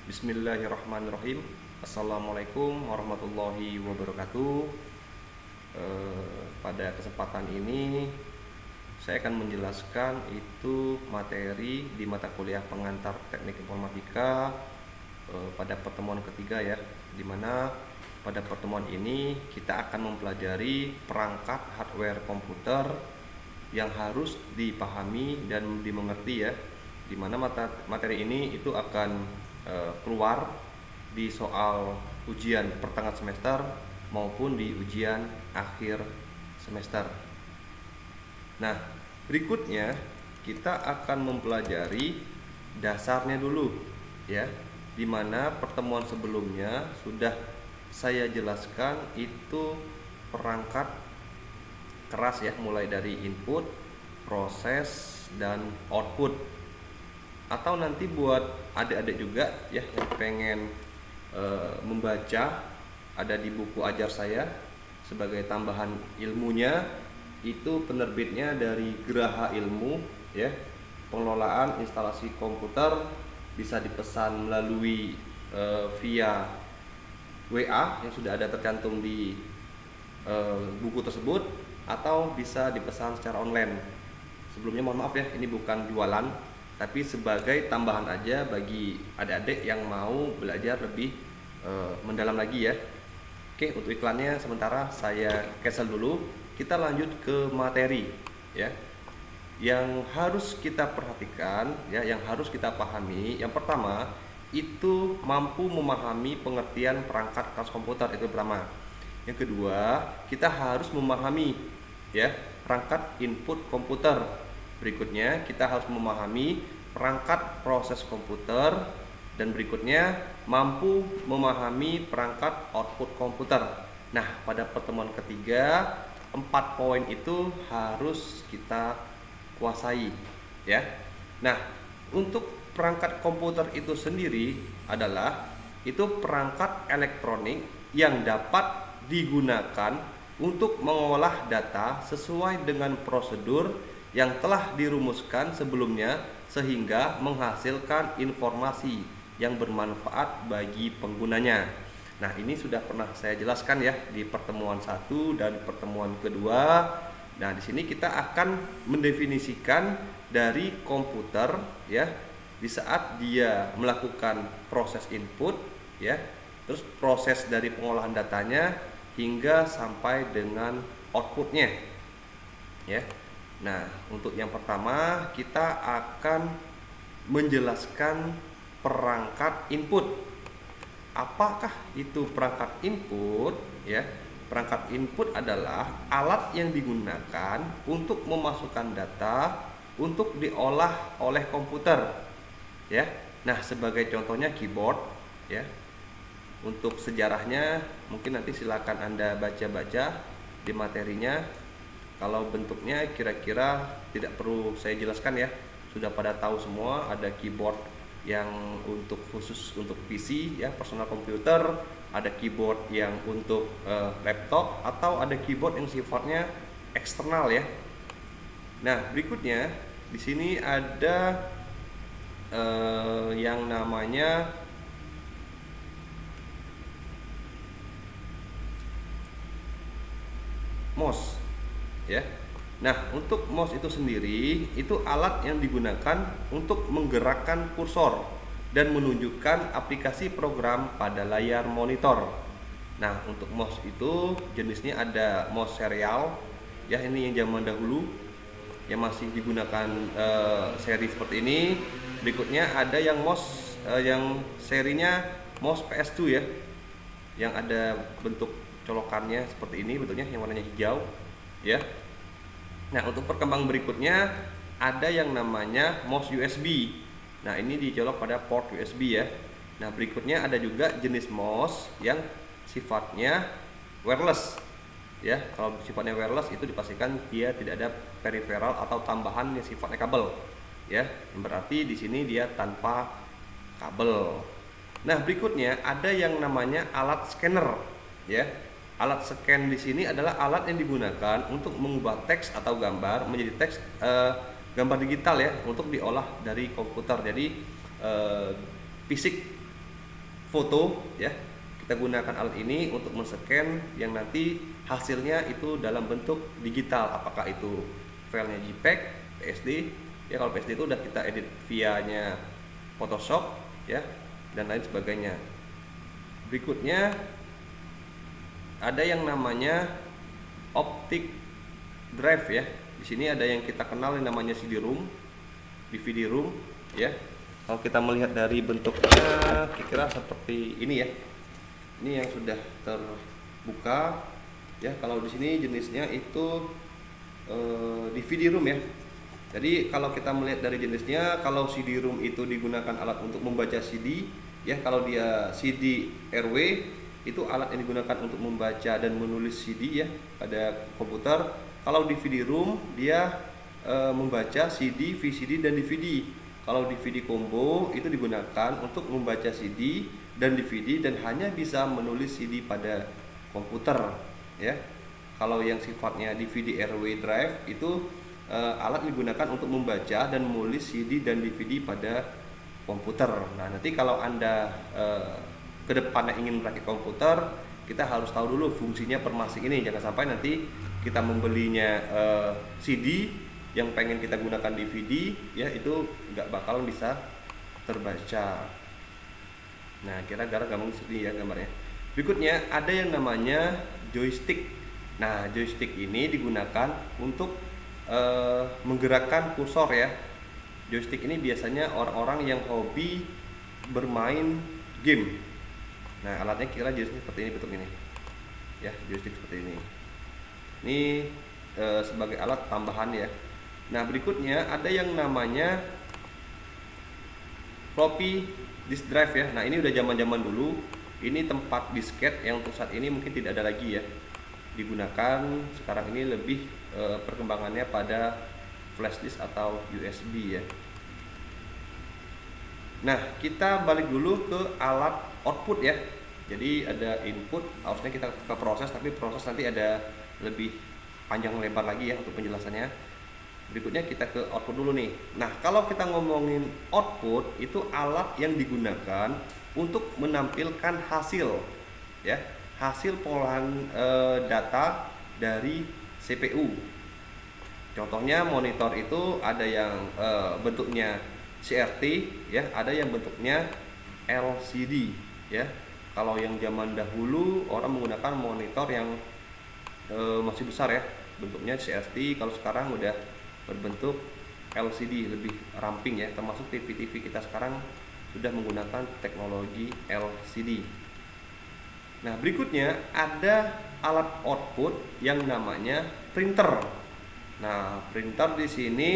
Bismillahirrahmanirrahim. Assalamualaikum warahmatullahi wabarakatuh. Pada kesempatan ini saya akan menjelaskan itu materi di mata kuliah pengantar teknik informatika pada pertemuan ketiga ya, dimana pada pertemuan ini kita akan mempelajari perangkat hardware komputer yang harus dipahami dan dimengerti ya, dimana materi ini itu akan keluar di soal ujian pertengahan semester maupun di ujian akhir semester. Nah, berikutnya kita akan mempelajari dasarnya dulu ya, dimana pertemuan sebelumnya sudah saya jelaskan itu perangkat keras ya, mulai dari input, proses, dan output. Atau nanti buat adik-adik juga ya yang pengen membaca, ada di buku ajar saya sebagai tambahan ilmunya, itu penerbitnya dari Geraha Ilmu ya, pengelolaan instalasi komputer, bisa dipesan melalui via WA yang sudah ada tercantum di buku tersebut, atau bisa dipesan secara online. Sebelumnya mohon maaf ya, ini bukan jualan, tapi sebagai tambahan aja bagi adik-adik yang mau belajar lebih mendalam lagi ya. Oke, untuk iklannya sementara saya cancel dulu. Kita lanjut ke materi ya, yang harus kita perhatikan ya, yang harus kita pahami. Yang pertama itu mampu memahami pengertian perangkat keras komputer, itu pertama. Yang kedua, kita harus memahami ya perangkat input komputer. Berikutnya kita harus memahami perangkat proses komputer, dan berikutnya mampu memahami perangkat output komputer. Nah, pada pertemuan ketiga 4 poin itu harus kita kuasai ya. Nah, untuk perangkat komputer itu sendiri adalah itu perangkat elektronik yang dapat digunakan untuk mengolah data sesuai dengan prosedur yang telah dirumuskan sebelumnya, sehingga menghasilkan informasi yang bermanfaat bagi penggunanya. Nah, ini sudah pernah saya jelaskan ya di pertemuan 1 dan pertemuan kedua. Nah, di sini kita akan mendefinisikan dari komputer ya, di saat dia melakukan proses input ya, terus proses dari pengolahan datanya hingga sampai dengan outputnya ya. Nah, untuk yang pertama kita akan menjelaskan perangkat input. Apakah itu perangkat input ya? Perangkat input adalah alat yang digunakan untuk memasukkan data untuk diolah oleh komputer ya. Nah, sebagai contohnya keyboard ya. Untuk sejarahnya mungkin nanti silakan Anda baca-baca di materinya. Kalau bentuknya kira-kira tidak perlu saya jelaskan ya, sudah pada tahu semua. Ada keyboard yang untuk khusus untuk PC ya, personal computer, ada keyboard yang untuk laptop, atau ada keyboard yang sifatnya eksternal ya. Nah, berikutnya di sini ada yang namanya mouse ya. Nah, untuk mouse itu sendiri itu alat yang digunakan untuk menggerakkan kursor dan menunjukkan aplikasi program pada layar monitor. Nah, untuk mouse itu jenisnya ada mouse serial ya, ini yang zaman dahulu yang masih digunakan seri seperti ini. Berikutnya ada yang mouse yang serinya mouse PS2 ya, yang ada bentuk colokannya seperti ini bentuknya, yang warnanya hijau ya. Nah, untuk perkembangan berikutnya ada yang namanya mouse USB. Nah, ini dicolok pada port USB ya. Nah, berikutnya ada juga jenis mouse yang sifatnya wireless ya. Kalau sifatnya wireless itu dipastikan dia tidak ada peripheral atau tambahan yang sifatnya kabel ya. Berarti di sini dia tanpa kabel. Nah, berikutnya ada yang namanya alat scanner, ya. Alat scan di sini adalah alat yang digunakan untuk mengubah teks atau gambar menjadi teks gambar digital ya, untuk diolah dari komputer. Jadi fisik foto ya, kita gunakan alat ini untuk men-scan yang nanti hasilnya itu dalam bentuk digital, apakah itu filenya JPEG, PSD ya. Kalau PSD itu udah kita edit via-nya Photoshop ya, dan lain sebagainya. Berikutnya ada yang namanya optic drive ya. Di sini ada yang kita kenal yang namanya CD-ROM, DVD-ROM ya. Kalau kita melihat dari bentuknya kira-kira seperti ini ya. Ini yang sudah terbuka ya. Kalau di sini jenisnya itu DVD-ROM ya. Jadi kalau kita melihat dari jenisnya, kalau CD-ROM itu digunakan alat untuk membaca CD ya. Kalau dia CD RW itu alat yang digunakan untuk membaca dan menulis CD ya pada komputer. Kalau DVD-ROM dia membaca CD, VCD dan DVD. Kalau DVD combo itu digunakan untuk membaca CD dan DVD dan hanya bisa menulis CD pada komputer ya. Kalau yang sifatnya DVD RW drive itu alat digunakan untuk membaca dan menulis CD dan DVD pada komputer. Nah, nanti kalau Anda ke depannya ingin merakit komputer, kita harus tahu dulu fungsinya per masing ini. Jangan sampai nanti kita membelinya CD yang pengen kita gunakan DVD ya, itu nggak bakalan bisa terbaca. Nah, kira-kira gampang sedih ya gambarnya. Berikutnya ada yang namanya joystick. Nah, joystick ini digunakan untuk menggerakkan kursor ya. Joystick ini biasanya orang-orang yang hobi bermain game. Nah, alatnya kira joystick seperti ini, bentuk ini ya, joystick seperti ini. Ini sebagai alat tambahan ya. Nah, berikutnya ada yang namanya floppy disk drive ya. Nah, ini udah zaman-zaman dulu. Ini tempat disket yang untuk saat ini mungkin tidak ada lagi ya digunakan. Sekarang ini lebih perkembangannya pada flash disk atau USB ya. Nah, kita balik dulu ke alat output ya. Jadi ada input, harusnya kita ke proses, tapi proses nanti ada lebih panjang lebar lagi ya untuk penjelasannya. Berikutnya kita ke output dulu nih. Nah, kalau kita ngomongin output, itu alat yang digunakan untuk menampilkan hasil ya, hasil pengolahan data dari CPU. Contohnya monitor itu ada yang bentuknya CRT ya, ada yang bentuknya LCD ya. Kalau yang zaman dahulu orang menggunakan monitor yang masih besar ya, bentuknya CRT. Kalau sekarang udah berbentuk LCD, lebih ramping ya. Termasuk TV-TV kita sekarang sudah menggunakan teknologi LCD. Nah, berikutnya ada alat output yang namanya printer. Nah, printer di sini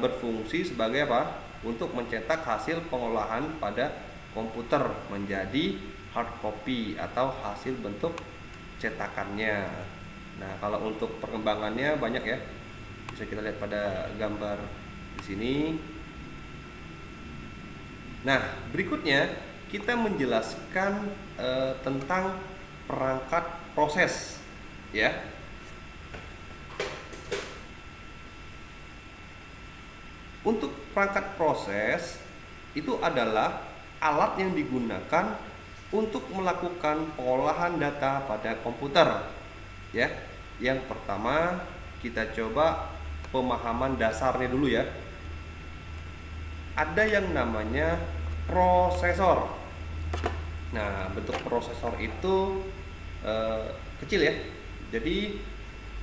berfungsi sebagai apa? Untuk mencetak hasil pengolahan pada komputer menjadi hard copy atau hasil bentuk cetakannya. Nah, kalau untuk perkembangannya banyak ya. Bisa kita lihat pada gambar di sini. Nah, berikutnya kita menjelaskan tentang perangkat proses ya. Untuk perangkat proses itu adalah alat yang digunakan untuk melakukan pengolahan data pada komputer ya. Yang pertama kita coba pemahaman dasarnya dulu ya. Ada yang namanya prosesor. Nah, bentuk prosesor itu kecil ya. Jadi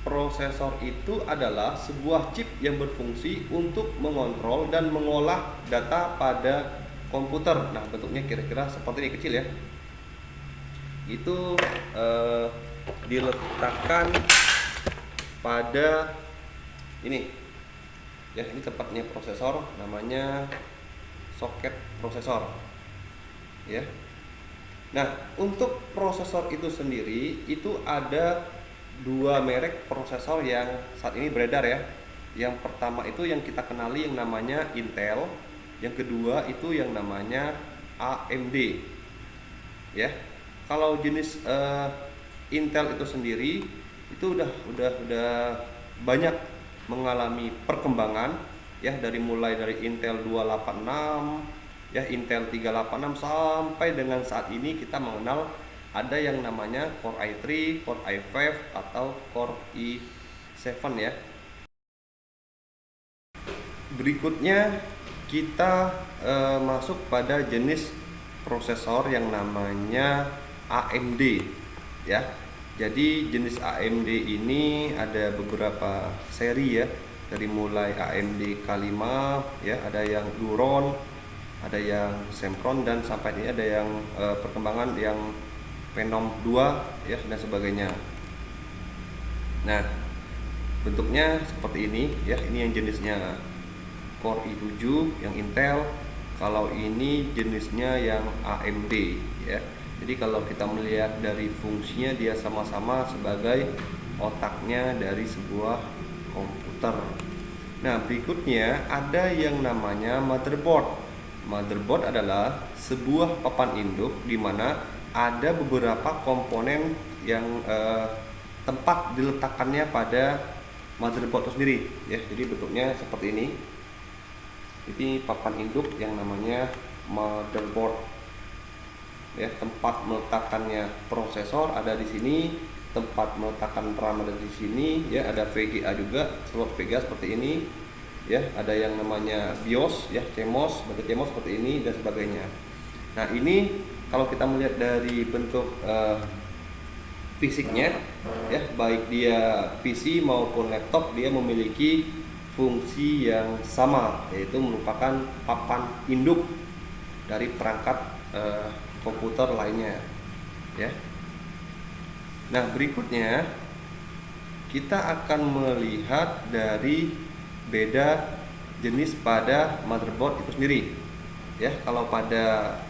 prosesor itu adalah sebuah chip yang berfungsi untuk mengontrol dan mengolah data pada komputer. Nah, bentuknya kira-kira seperti ini, kecil ya. Itu diletakkan pada ini ya, ini tempatnya prosesor, namanya soket prosesor ya. Nah, untuk prosesor itu sendiri itu ada dua merek prosesor yang saat ini beredar ya. Yang pertama itu yang kita kenali yang namanya Intel, yang kedua itu yang namanya AMD ya. Kalau jenis Intel itu sendiri itu udah banyak mengalami perkembangan ya, mulai dari Intel 286 ya, Intel 386 sampai dengan saat ini kita mengenal ada yang namanya Core i3, Core i5 atau Core i7 ya. Berikutnya kita masuk pada jenis prosesor yang namanya AMD ya. Jadi jenis AMD ini ada beberapa seri ya, dari mulai AMD K5 ya, ada yang Duron, ada yang Sempron, dan sampai ini ada yang perkembangan yang Phenom 2 ya dan sebagainya. Nah, bentuknya seperti ini ya, ini yang jenisnya Core i7 yang Intel, kalau ini jenisnya yang AMD ya. Jadi kalau kita melihat dari fungsinya, dia sama-sama sebagai otaknya dari sebuah komputer. Nah, berikutnya ada yang namanya motherboard. Motherboard adalah sebuah papan induk di mana ada beberapa komponen yang tempat diletakkannya pada motherboard itu sendiri ya. Jadi bentuknya seperti ini. Ini papan induk yang namanya motherboard ya. Tempat meletakkannya prosesor ada di sini, tempat meletakkan RAM ada di sini ya. Ada VGA juga, slot VGA seperti ini ya. Ada yang namanya BIOS ya, CMOS, bentuk CMOS seperti ini dan sebagainya. Nah, ini kalau kita melihat dari bentuk fisiknya ya, baik dia PC maupun laptop, dia memiliki fungsi yang sama, yaitu merupakan papan induk dari perangkat komputer lainnya ya. Nah, berikutnya kita akan melihat dari beda jenis pada motherboard itu sendiri ya. Kalau pada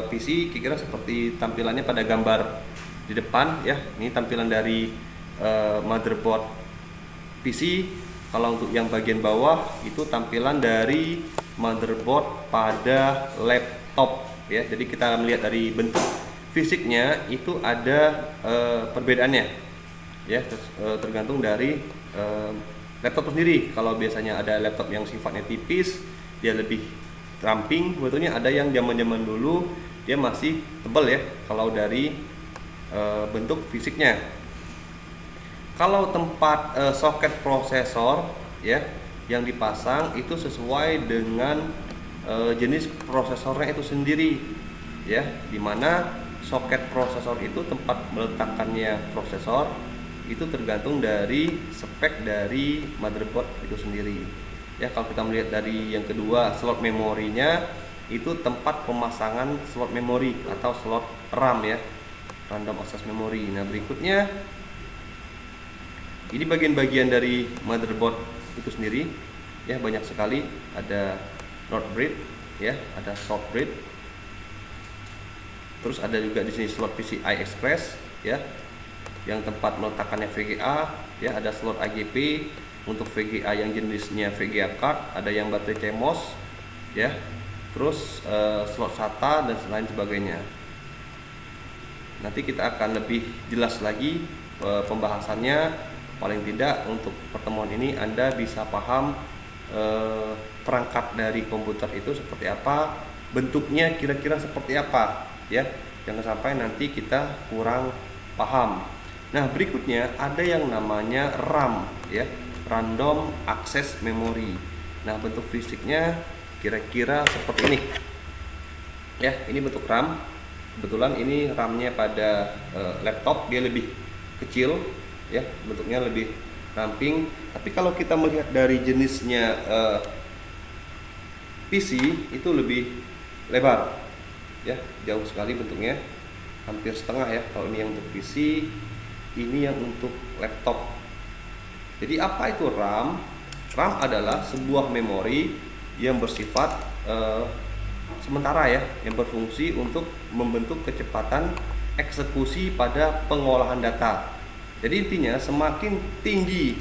PC kira-kira seperti tampilannya pada gambar di depan ya. Ini tampilan dari motherboard PC. Kalau untuk yang bagian bawah itu tampilan dari motherboard pada laptop ya. Jadi kita melihat dari bentuk fisiknya itu ada perbedaannya ya, tergantung dari laptop sendiri. Kalau biasanya ada laptop yang sifatnya tipis, dia lebih ramping bentuknya. Ada yang zaman-zaman dulu dia masih tebal ya kalau dari bentuk fisiknya. Kalau tempat soket prosesor ya yang dipasang itu sesuai dengan jenis prosesornya itu sendiri ya, dimana soket prosesor itu tempat meletakkannya prosesor itu tergantung dari spek dari motherboard itu sendiri ya. Kalau kita melihat dari yang kedua, slot memorinya itu tempat pemasangan slot memori atau slot RAM ya, random access memory. Nah, berikutnya ini bagian-bagian dari motherboard itu sendiri ya, banyak sekali. Ada North bridge ya, ada South bridge. Terus ada juga di sini slot PCI Express ya, yang tempat meletakkannya VGA ya. Ada slot AGP untuk VGA yang jenisnya VGA card, ada yang baterai CMOS ya. Terus slot SATA dan lain sebagainya. Nanti kita akan lebih jelas lagi pembahasannya. Paling tidak untuk pertemuan ini Anda bisa paham perangkat dari komputer itu seperti apa, bentuknya kira-kira seperti apa ya. Jangan sampai nanti kita kurang paham. Nah, berikutnya ada yang namanya RAM ya, random access memory. Nah, bentuk fisiknya kira-kira seperti ini ya. Ini bentuk RAM. Kebetulan ini RAM-nya pada laptop dia lebih kecil ya, bentuknya lebih ramping. Tapi kalau kita melihat dari jenisnya PC itu lebih lebar ya, jauh sekali bentuknya, hampir setengah ya. Kalau ini yang untuk PC, ini yang untuk laptop. Jadi apa itu RAM? RAM adalah sebuah memori yang bersifat sementara ya, yang berfungsi untuk membentuk kecepatan eksekusi pada pengolahan data. Jadi intinya semakin tinggi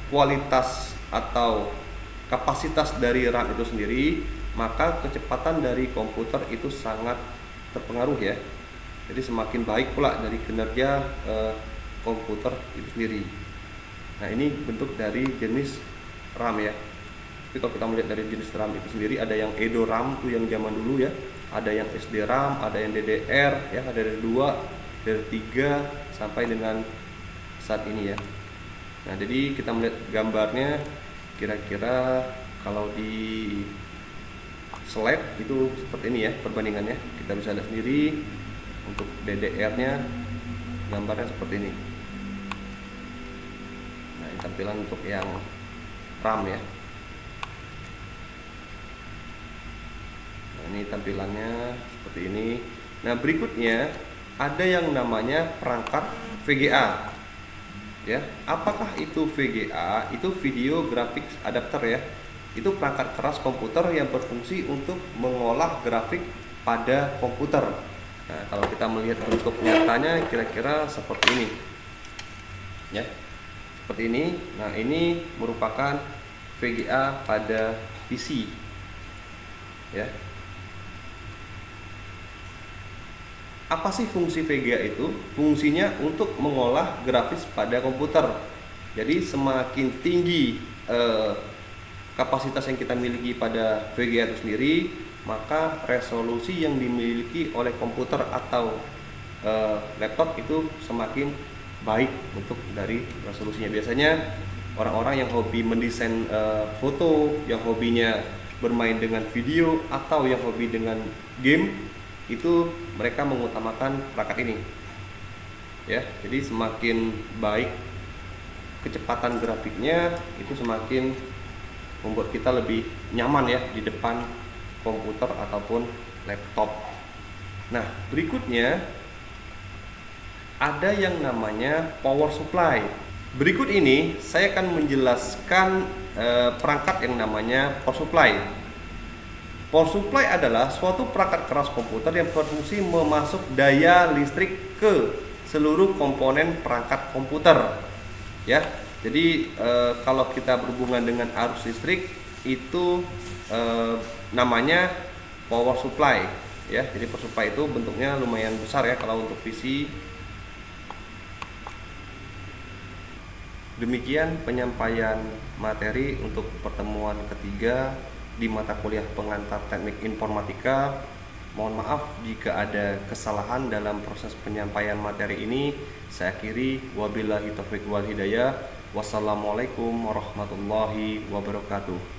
kualitas atau kapasitas dari RAM itu sendiri, maka kecepatan dari komputer itu sangat terpengaruh ya. Jadi semakin baik pula dari kinerja komputer itu sendiri. Nah, ini bentuk dari jenis RAM ya. Tapi kalau kita melihat dari jenis RAM itu sendiri, ada yang Edo RAM tuh yang zaman dulu ya, ada yang SD RAM, ada yang DDR ya, ada dari 2, dari 3 sampai dengan saat ini ya. Nah, jadi kita melihat gambarnya, kira-kira kalau di slide itu seperti ini ya perbandingannya. Kita bisa lihat sendiri untuk DDR-nya gambarnya seperti ini. Nah, ini tampilan untuk yang RAM ya. Nah, ini tampilannya seperti ini. Nah, berikutnya ada yang namanya perangkat VGA. Ya, apakah itu VGA? Itu Video Graphics Adapter ya. Itu perangkat keras komputer yang berfungsi untuk mengolah grafik pada komputer. Nah, kalau kita melihat bentuk nyatanya kira-kira seperti ini. Ya. Seperti ini. Nah, ini merupakan VGA pada PC. Ya. Apa sih fungsi VGA itu? Fungsinya untuk mengolah grafis pada komputer. Jadi semakin tinggi kapasitas yang kita miliki pada VGA itu sendiri, maka resolusi yang dimiliki oleh komputer atau laptop itu semakin baik untuk dari resolusinya. Biasanya orang-orang yang hobi mendesain foto, yang hobinya bermain dengan video, atau yang hobi dengan game, itu mereka mengutamakan perangkat ini ya. Jadi semakin baik kecepatan grafiknya, itu semakin membuat kita lebih nyaman ya di depan komputer ataupun laptop. Nah, berikutnya ada yang namanya power supply. Berikut ini saya akan menjelaskan perangkat yang namanya power supply. Power supply adalah suatu perangkat keras komputer yang berfungsi memasuk daya listrik ke seluruh komponen perangkat komputer. Ya, jadi kalau kita berhubungan dengan arus listrik itu namanya power supply ya. Jadi power supply itu bentuknya lumayan besar ya kalau untuk PC. Demikian penyampaian materi untuk pertemuan ketiga di mata kuliah pengantar teknik informatika. Mohon maaf jika ada kesalahan dalam proses penyampaian materi ini. Saya akhiri, wabillahi taufiq wal hidayah. Wassalamualaikum warahmatullahi wabarakatuh.